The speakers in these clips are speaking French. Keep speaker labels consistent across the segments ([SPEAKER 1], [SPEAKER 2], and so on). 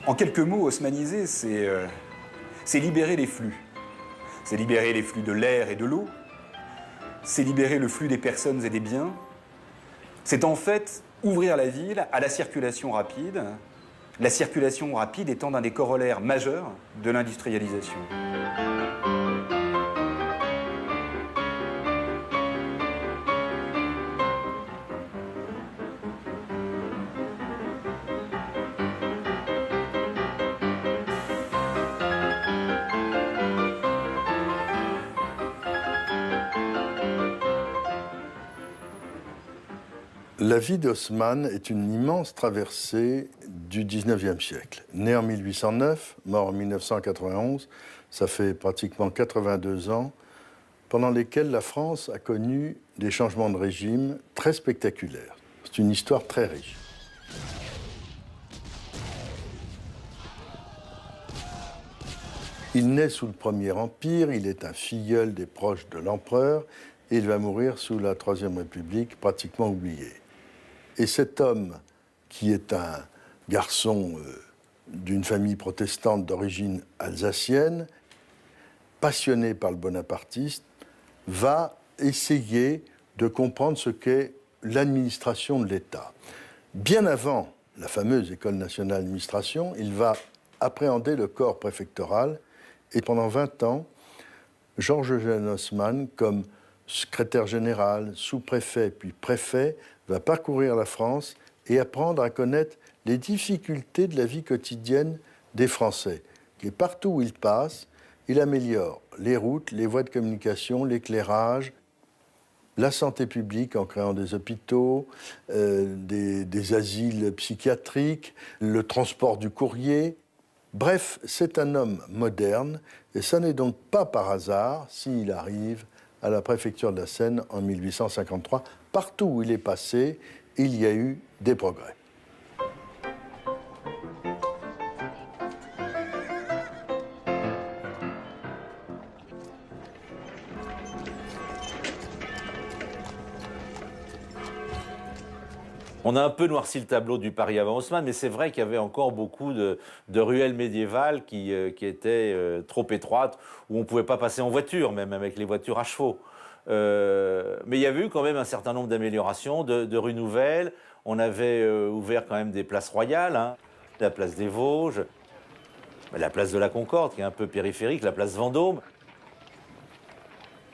[SPEAKER 1] En quelques mots, haussmanniser, c'est libérer les flux. C'est libérer les flux de l'air et de l'eau. C'est libérer le flux des personnes et des biens. C'est en fait ouvrir la ville à la circulation rapide. La circulation rapide étant un des corollaires majeurs de l'industrialisation.
[SPEAKER 2] La vie d'Haussmann est une immense traversée du XIXe siècle. Né en 1809, mort en 1991, ça fait pratiquement 82 ans, pendant lesquels la France a connu des changements de régime très spectaculaires. C'est une histoire très riche. Il naît sous le Premier Empire, il est un filleul des proches de l'empereur et il va mourir sous la Troisième République, pratiquement oublié. Et cet homme, qui est un garçon d'une famille protestante d'origine alsacienne, passionné par le bonapartisme, va essayer de comprendre ce qu'est l'administration de l'État. Bien avant la fameuse École nationale d'administration, il va appréhender le corps préfectoral et pendant 20 ans, Georges-Eugène Haussmann, comme secrétaire général, sous-préfet puis préfet, va parcourir la France et apprendre à connaître les difficultés de la vie quotidienne des Français. Et partout où il passe, il améliore les routes, les voies de communication, l'éclairage, la santé publique en créant des hôpitaux, des asiles psychiatriques, le transport du courrier. Bref, c'est un homme moderne et ça n'est donc pas par hasard s'il arrive à la préfecture de la Seine en 1853. Partout où il est passé, il y a eu des progrès.
[SPEAKER 3] On a un peu noirci le tableau du Paris avant Haussmann, mais c'est vrai qu'il y avait encore beaucoup de ruelles médiévales qui étaient trop étroites, où on ne pouvait pas passer en voiture, même avec les voitures à chevaux. Mais il y avait eu quand même un certain nombre d'améliorations, de rues nouvelles. On avait ouvert quand même des places royales, hein, la place des Vosges, la place de la Concorde, qui est un peu périphérique, la place Vendôme.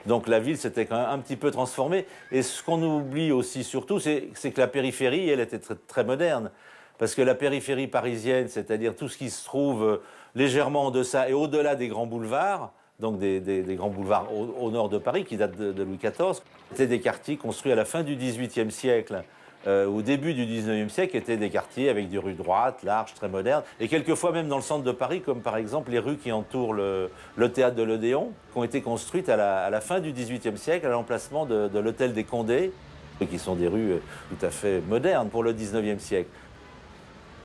[SPEAKER 3] Donc la ville s'était quand même un petit peu transformée. Et ce qu'on oublie aussi surtout, c'est que la périphérie, elle était très moderne. Parce que la périphérie parisienne, c'est-à-dire tout ce qui se trouve légèrement en deçà et au-delà des grands boulevards, donc des grands boulevards au nord de Paris, qui datent de Louis XIV, c'était des quartiers construits à la fin du XVIIIe siècle. Au début du XIXe siècle, étaient des quartiers avec des rues droites, larges, très modernes, et quelquefois même dans le centre de Paris, comme par exemple les rues qui entourent le théâtre de l'Odéon, qui ont été construites à la fin du XVIIIe siècle, à l'emplacement de l'hôtel des Condés, qui sont des rues tout à fait modernes pour le XIXe siècle.